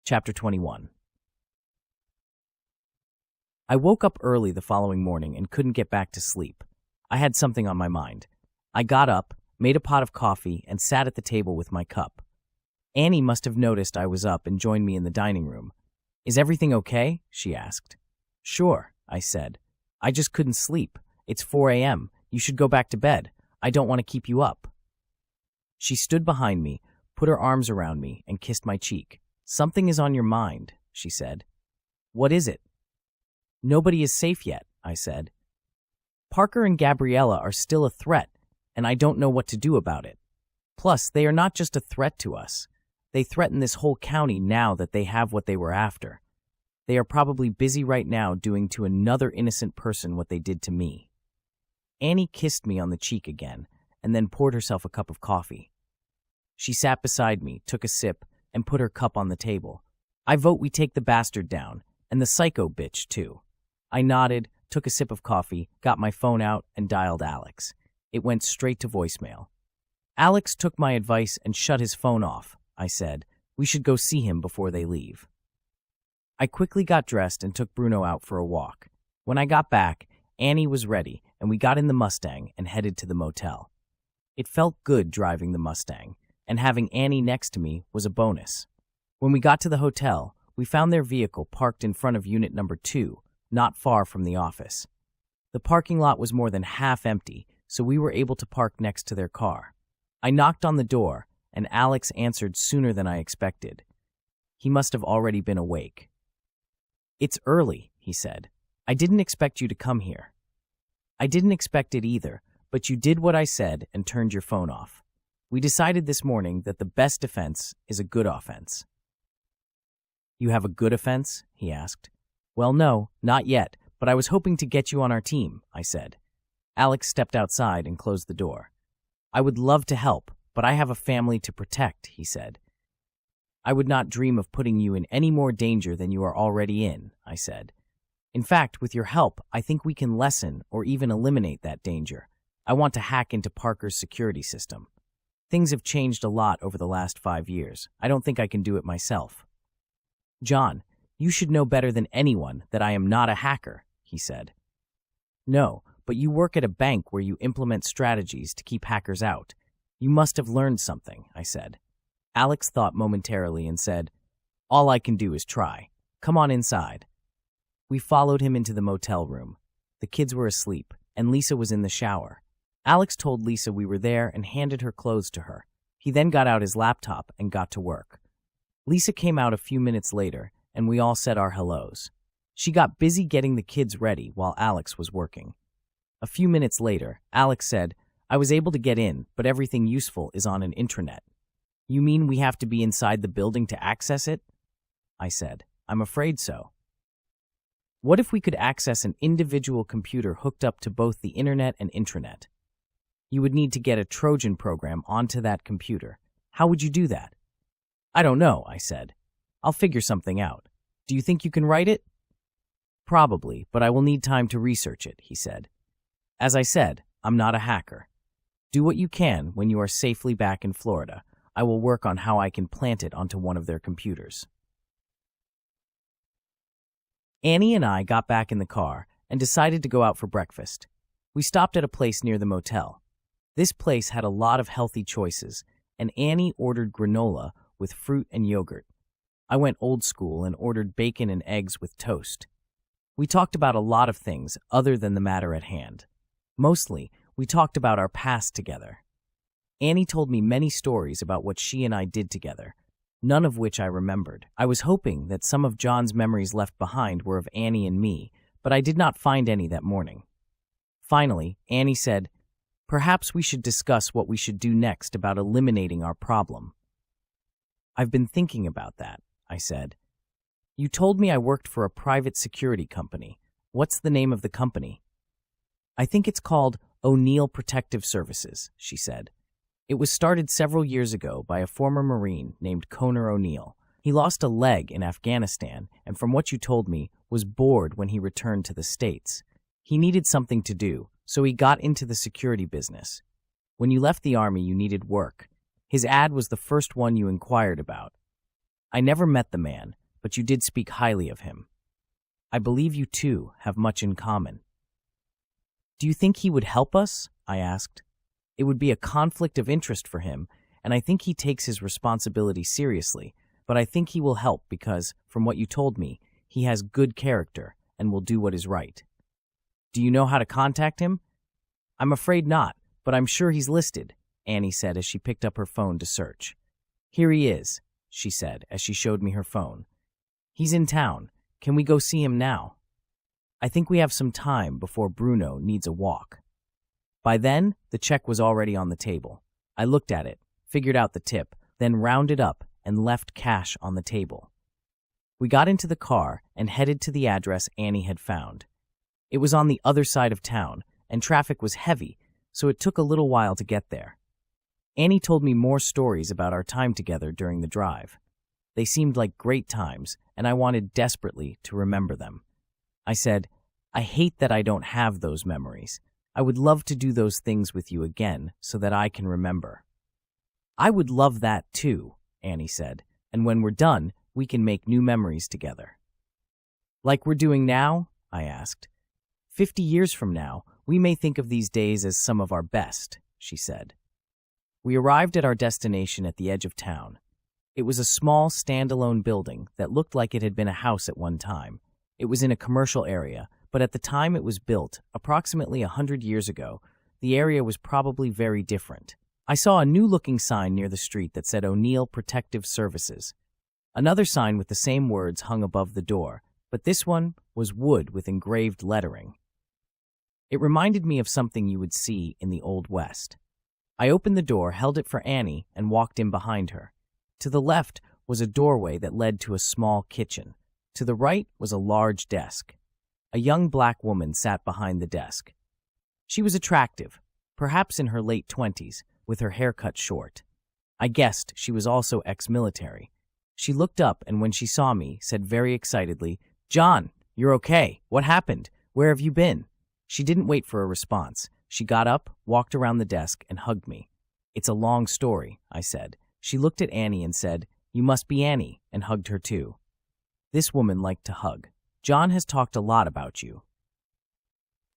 Chapter 21. I woke up early the following morning and couldn't get back to sleep. I had something on my mind. I got up, made a pot of coffee, and sat at the table with my cup. Annie must have noticed I was up and joined me in the dining room. "Is everything okay?" she asked. "Sure," I said. "I just couldn't sleep. It's 4 a.m. You should go back to bed. I don't want to keep you up." She stood behind me, put her arms around me, and kissed my cheek. "Something is on your mind," she said. "What is it?" "Nobody is safe yet," I said. "Parker and Gabriella are still a threat, and I don't know what to do about it. Plus, they are not just a threat to us. They threaten this whole county now that they have what they were after. They are probably busy right now doing to another innocent person what they did to me." Annie kissed me on the cheek again, and then poured herself a cup of coffee. She sat beside me, took a sip, and put her cup on the table. "I vote we take the bastard down, and the psycho bitch, too." I nodded, took a sip of coffee, got my phone out, and dialed Alex. It went straight to voicemail. "Alex took my advice and shut his phone off," I said. "We should go see him before they leave." I quickly got dressed and took Bruno out for a walk. When I got back, Annie was ready, and we got in the Mustang and headed to the motel. It felt good driving the Mustang, and having Annie next to me was a bonus. When we got to the hotel, we found their vehicle parked in front of unit number 2, not far from the office. The parking lot was more than half empty, so we were able to park next to their car. I knocked on the door, and Alex answered sooner than I expected. He must have already been awake. "It's early," he said. "I didn't expect you to come here." "I didn't expect it either, but you did what I said and turned your phone off. We decided this morning that the best defense is a good offense." "You have a good offense?" he asked. "Well, no, not yet, but I was hoping to get you on our team," I said. Alex stepped outside and closed the door. "I would love to help, but I have a family to protect," he said. "I would not dream of putting you in any more danger than you are already in," I said. "In fact, with your help, I think we can lessen or even eliminate that danger. I want to hack into Parker's security system. Things have changed a lot over the last 5 years. I don't think I can do it myself." "John, you should know better than anyone that I am not a hacker," he said. "No, but you work at a bank where you implement strategies to keep hackers out. You must have learned something," I said. Alex thought momentarily and said, "All I can do is try. Come on inside." We followed him into the motel room. The kids were asleep, and Lisa was in the shower. Alex told Lisa we were there and handed her clothes to her. He then got out his laptop and got to work. Lisa came out a few minutes later, and we all said our hellos. She got busy getting the kids ready while Alex was working. A few minutes later, Alex said, "I was able to get in, but everything useful is on an intranet." "You mean we have to be inside the building to access it?" I said. "I'm afraid so." "What if we could access an individual computer hooked up to both the internet and intranet?" "You would need to get a Trojan program onto that computer. How would you do that?" "I don't know," I said. "I'll figure something out. Do you think you can write it?" "Probably, but I will need time to research it," he said. "As I said, I'm not a hacker. Do what you can when you are safely back in Florida. I will work on how I can plant it onto one of their computers." Annie and I got back in the car and decided to go out for breakfast. We stopped at a place near the motel. This place had a lot of healthy choices, and Annie ordered granola with fruit and yogurt. I went old school and ordered bacon and eggs with toast. We talked about a lot of things other than the matter at hand. Mostly, we talked about our past together. Annie told me many stories about what she and I did together, none of which I remembered. I was hoping that some of John's memories left behind were of Annie and me, but I did not find any that morning. Finally, Annie said, "Perhaps we should discuss what we should do next about eliminating our problem." "I've been thinking about that," I said. "You told me I worked for a private security company. What's the name of the company?" "I think it's called O'Neill Protective Services," she said. "It was started several years ago by a former Marine named Conor O'Neill. He lost a leg in Afghanistan and, from what you told me, was bored when he returned to the States. He needed something to do, so he got into the security business. When you left the Army, you needed work. His ad was the first one you inquired about. I never met the man, but you did speak highly of him. I believe you two have much in common. Do you think he would help us? I asked. It would be a conflict of interest for him, and I think he takes his responsibility seriously, but I think he will help because, from what you told me, he has good character and will do what is right. Do you know how to contact him? I'm afraid not, but I'm sure he's listed, Annie said as she picked up her phone to search. Here he is, she said as she showed me her phone. He's in town. Can we go see him now? I think we have some time before Bruno needs a walk. By then, the check was already on the table. I looked at it, figured out the tip, then rounded up and left cash on the table. We got into the car and headed to the address Annie had found. It was on the other side of town, and traffic was heavy, so it took a little while to get there. Annie told me more stories about our time together during the drive. They seemed like great times, and I wanted desperately to remember them. I said, I hate that I don't have those memories. I would love to do those things with you again so that I can remember. I would love that too, Annie said, and when we're done, we can make new memories together. Like we're doing now? I asked. 50 years from now, we may think of these days as some of our best, she said. We arrived at our destination at the edge of town. It was a small, standalone building that looked like it had been a house at one time. It was in a commercial area, but at the time it was built, approximately 100 years ago, the area was probably very different. I saw a new-looking sign near the street that said O'Neill Protective Services. Another sign with the same words hung above the door, but this one was wood with engraved lettering. It reminded me of something you would see in the Old West. I opened the door, held it for Annie, and walked in behind her. To the left was a doorway that led to a small kitchen. To the right was a large desk. A young black woman sat behind the desk. She was attractive, perhaps in her late 20s, with her hair cut short. I guessed she was also ex-military. She looked up and when she saw me, said very excitedly, "John, you're okay. What happened? Where have you been?" She didn't wait for a response. She got up, walked around the desk, and hugged me. "It's a long story," I said. She looked at Annie and said, "You must be Annie," and hugged her too. This woman liked to hug. "John has talked a lot about you."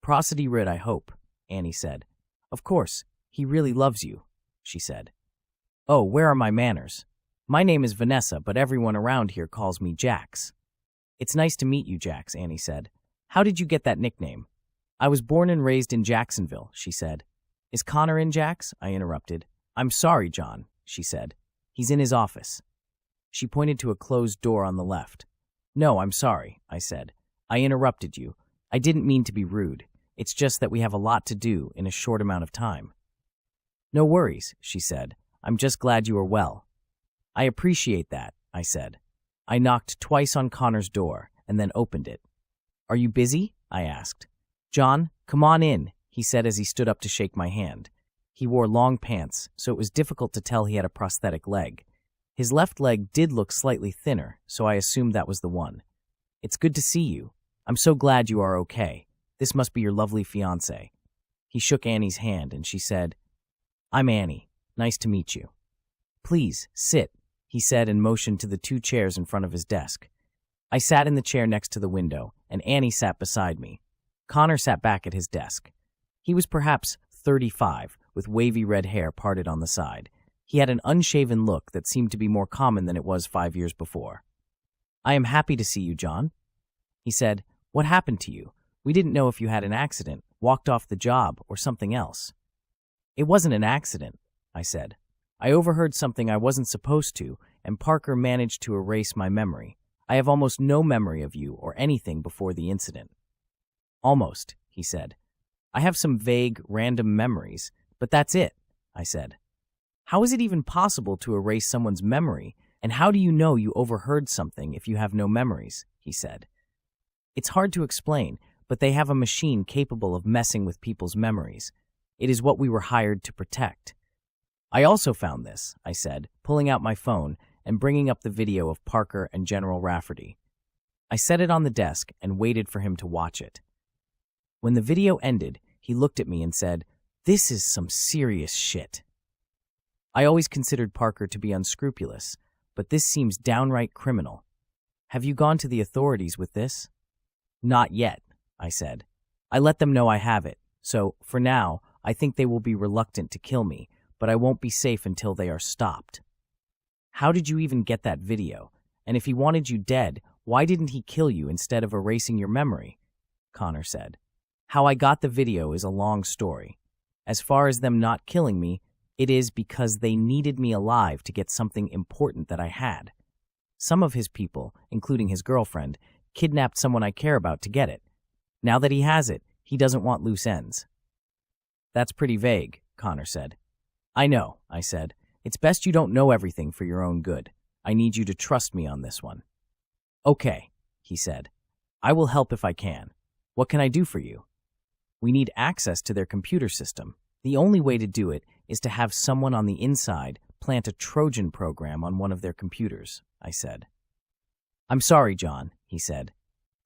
"Prosody rid, I hope," Annie said. "Of course, he really loves you," she said. "Oh, where are my manners? My name is Vanessa, but everyone around here calls me Jax." "It's nice to meet you, Jax," Annie said. "How did you get that nickname?" "I was born and raised in Jacksonville," she said. "Is Connor in, Jax?" I interrupted. "I'm sorry, John," she said. "He's in his office." She pointed to a closed door on the left. "No, I'm sorry," I said. "I interrupted you. I didn't mean to be rude. It's just that we have a lot to do in a short amount of time." "No worries," she said. "I'm just glad you are well." "I appreciate that," I said. I knocked twice on Connor's door and then opened it. "Are you busy?" I asked. "John, come on in," he said as he stood up to shake my hand. He wore long pants, so it was difficult to tell he had a prosthetic leg. His left leg did look slightly thinner, so I assumed that was the one. "It's good to see you. I'm so glad you are okay. This must be your lovely fiancé." He shook Annie's hand and she said, "I'm Annie. Nice to meet you." "Please, sit," he said and motioned to the two chairs in front of his desk. I sat in the chair next to the window, and Annie sat beside me. Connor sat back at his desk. He was perhaps 35, with wavy red hair parted on the side. He had an unshaven look that seemed to be more common than it was 5 years before. "I am happy to see you, John." He said, "What happened to you? We didn't know if you had an accident, walked off the job, or something else." "It wasn't an accident," I said. "I overheard something I wasn't supposed to, and Parker managed to erase my memory. I have almost no memory of you or anything before the incident." "Almost," he said. "I have some vague, random memories, but that's it," I said. "How is it even possible to erase someone's memory, and how do you know you overheard something if you have no memories?" he said. "It's hard to explain, but they have a machine capable of messing with people's memories. It is what we were hired to protect." "I also found this," I said, pulling out my phone and bringing up the video of Parker and General Rafferty. I set it on the desk and waited for him to watch it. When the video ended, he looked at me and said, "This is some serious shit." I always considered Parker to be unscrupulous, but this seems downright criminal. Have you gone to the authorities with this? Not yet, I said. I let them know I have it, so, for now, I think they will be reluctant to kill me, but I won't be safe until they are stopped. How did you even get that video? And if he wanted you dead, why didn't he kill you instead of erasing your memory? Connor said. How I got the video is a long story. As far as them not killing me, it is because they needed me alive to get something important that I had. Some of his people, including his girlfriend, kidnapped someone I care about to get it. Now that he has it, he doesn't want loose ends. That's pretty vague, Connor said. I know, I said. It's best you don't know everything for your own good. I need you to trust me on this one. Okay, he said. I will help if I can. What can I do for you? We need access to their computer system. The only way to do it is to have someone on the inside plant a Trojan program on one of their computers, I said. I'm sorry, John, he said.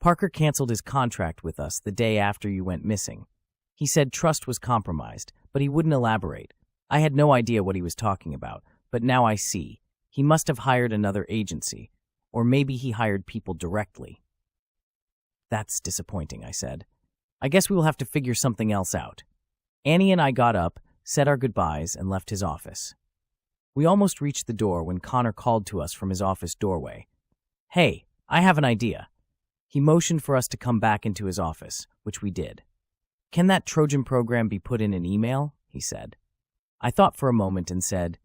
Parker canceled his contract with us the day after you went missing. He said trust was compromised, but he wouldn't elaborate. I had no idea what he was talking about, but now I see. He must have hired another agency, or maybe he hired people directly. That's disappointing, I said. I guess we will have to figure something else out. Annie and I got up, said our goodbyes, and left his office. We almost reached the door when Connor called to us from his office doorway. Hey, I have an idea. He motioned for us to come back into his office, which we did. Can that Trojan program be put in an email? He said. I thought for a moment and said,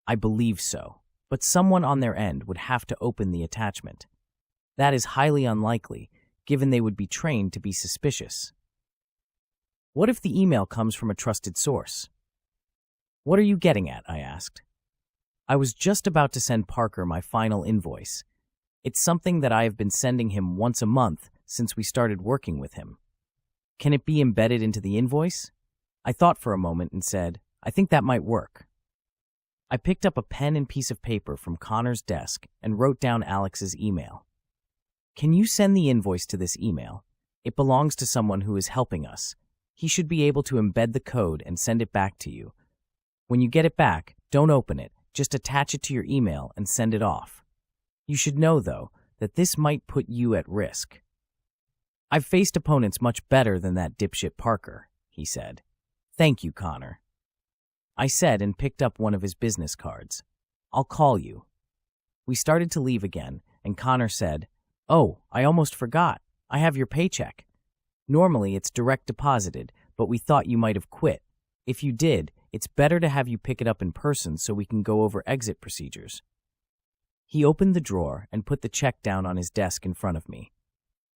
I believe so, but someone on their end would have to open the attachment. That is highly unlikely, given they would be trained to be suspicious. What if the email comes from a trusted source? What are you getting at? I asked. I was just about to send Parker my final invoice. It's something that I have been sending him once a month since we started working with him. Can it be embedded into the invoice? I thought for a moment and said, I think that might work. I picked up a pen and piece of paper from Connor's desk and wrote down Alex's email. Can you send the invoice to this email? It belongs to someone who is helping us. He should be able to embed the code and send it back to you. When you get it back, don't open it, just attach it to your email and send it off. You should know, though, that this might put you at risk. I've faced opponents much better than that dipshit Parker, he said. Thank you, Connor. I said and picked up one of his business cards. I'll call you. We started to leave again, and Connor said, Oh, I almost forgot. I have your paycheck. Normally it's direct deposited, but we thought you might have quit. If you did, it's better to have you pick it up in person so we can go over exit procedures. He opened the drawer and put the check down on his desk in front of me.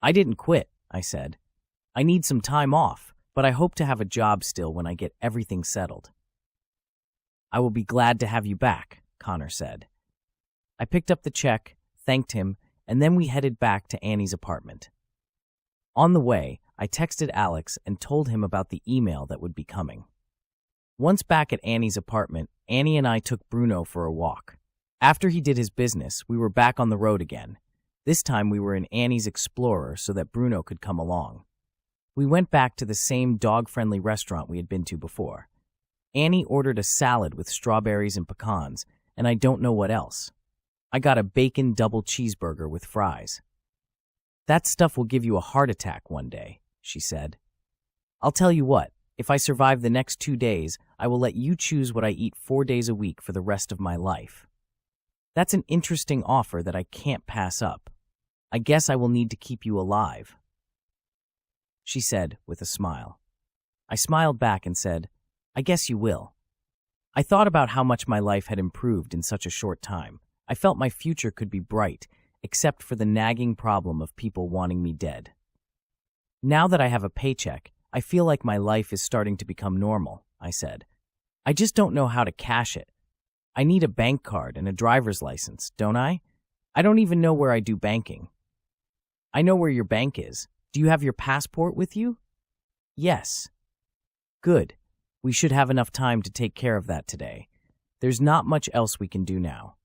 I didn't quit, I said. I need some time off, but I hope to have a job still when I get everything settled. I will be glad to have you back, Connor said. I picked up the check, thanked him, and then we headed back to Annie's apartment. On the way, I texted Alex and told him about the email that would be coming. Once back at Annie's apartment, Annie and I took Bruno for a walk. After he did his business, we were back on the road again. This time we were in Annie's Explorer so that Bruno could come along. We went back to the same dog-friendly restaurant we had been to before. Annie ordered a salad with strawberries and pecans, and I don't know what else. I got a bacon double cheeseburger with fries. That stuff will give you a heart attack one day, she said. I'll tell you what, if I survive the next 2 days, I will let you choose what I eat 4 days a week for the rest of my life. That's an interesting offer that I can't pass up. I guess I will need to keep you alive, she said with a smile. I smiled back and said, I guess you will. I thought about how much my life had improved in such a short time. I felt my future could be bright, except for the nagging problem of people wanting me dead. Now that I have a paycheck, I feel like my life is starting to become normal, I said. I just don't know how to cash it. I need a bank card and a driver's license, don't I? I don't even know where I do banking. I know where your bank is. Do you have your passport with you? Yes. Good. We should have enough time to take care of that today. There's not much else we can do now.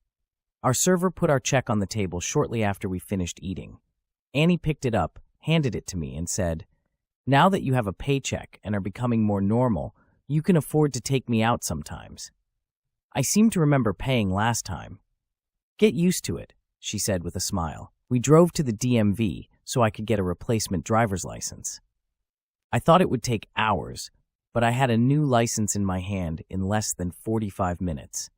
Our server put our check on the table shortly after we finished eating. Annie picked it up, handed it to me, and said, Now that you have a paycheck and are becoming more normal, you can afford to take me out sometimes. I seem to remember paying last time. Get used to it, she said with a smile. We drove to the DMV so I could get a replacement driver's license. I thought it would take hours, but I had a new license in my hand in less than 45 minutes.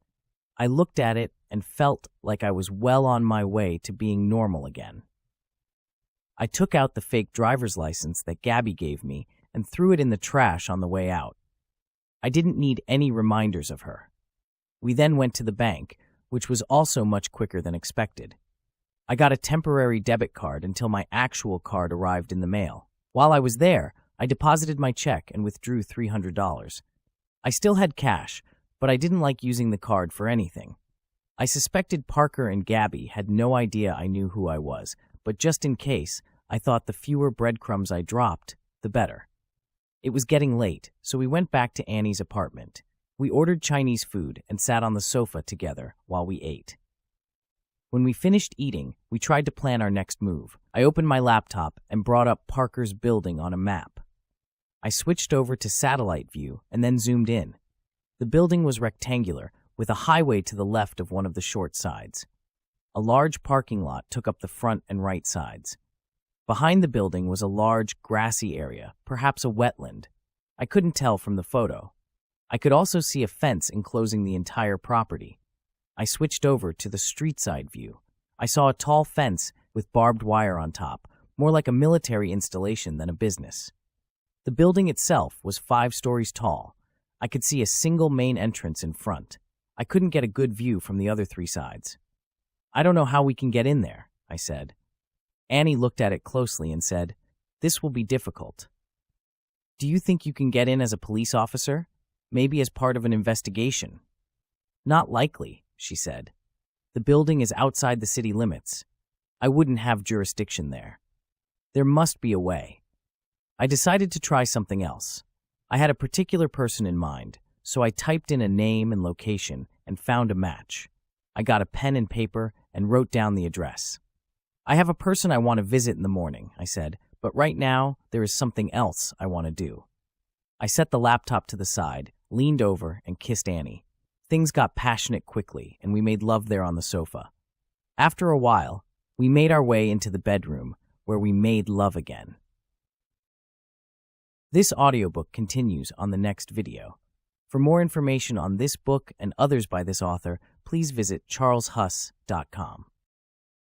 I looked at it and felt like I was well on my way to being normal again. I took out the fake driver's license that Gabby gave me and threw it in the trash on the way out. I didn't need any reminders of her. We then went to the bank, which was also much quicker than expected. I got a temporary debit card until my actual card arrived in the mail. While I was there, I deposited my check and withdrew $300. I still had cash, but I didn't like using the card for anything. I suspected Parker and Gabby had no idea I knew who I was, but just in case, I thought the fewer breadcrumbs I dropped, the better. It was getting late, so we went back to Annie's apartment. We ordered Chinese food and sat on the sofa together while we ate. When we finished eating, we tried to plan our next move. I opened my laptop and brought up Parker's building on a map. I switched over to satellite view and then zoomed in. The building was rectangular, with a highway to the left of one of the short sides. A large parking lot took up the front and right sides. Behind the building was a large, grassy area, perhaps a wetland. I couldn't tell from the photo. I could also see a fence enclosing the entire property. I switched over to the street side view. I saw a tall fence with barbed wire on top, more like a military installation than a business. The building itself was 5 stories tall. I could see a single main entrance in front. I couldn't get a good view from the other 3 sides. I don't know how we can get in there, I said. Annie looked at it closely and said, "This will be difficult." "Do you think you can get in as a police officer? Maybe as part of an investigation?" "Not likely," she said. "The building is outside the city limits. I wouldn't have jurisdiction there. There must be a way." I decided to try something else. I had a particular person in mind, so I typed in a name and location and found a match. I got a pen and paper and wrote down the address. "I have a person I want to visit in the morning," I said, "but right now there is something else I want to do." I set the laptop to the side, leaned over, and kissed Annie. Things got passionate quickly, and we made love there on the sofa. After a while, we made our way into the bedroom, where we made love again. This audiobook continues on the next video. For more information on this book and others by this author, please visit charleshuss.com.